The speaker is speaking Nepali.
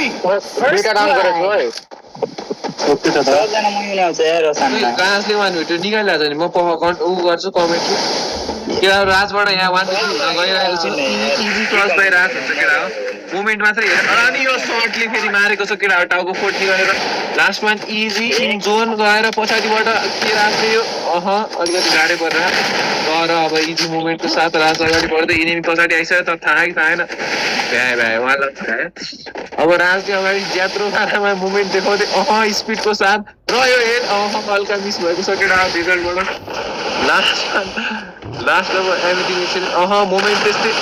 दुईटा डाउन गरेको है ओके त सबजना महिना आउँछ यार रसानमा राजले वान भेट्यो निकालिहाल्छ नि म ऊ गर्छु कमेन्ट्री केटा राजबाट यहाँ 1-2 हुन गइरहेको छ इजी क्रस बाई राज हुन्छ केटा हो मोमेन्ट मात्रै हेर अनि यो सर्टले फेरि मारेको छ केटा टाउको फोर्टी गरेर लास्टमा इजी इन जोन गएर पछाडिबाट के राजले यो अलिकति गाडी परेर तर अब इजी मोमेन्टको साथ राज अगाडि बढ्दै इनिमी पछाडि आइसक्यो तर थाहै थाहेन भ्याए उहाँलाई थाहा अब राजले अगाडि ज्यात्रो मात्रामा मोमेन्ट देखाउँदै स्पिडको साथ र यो हेड हल्का मिस भएको छ केटा भिजलबाट लास्ट अब एभ्रिथिङ मोमेन्ट त्यस्तै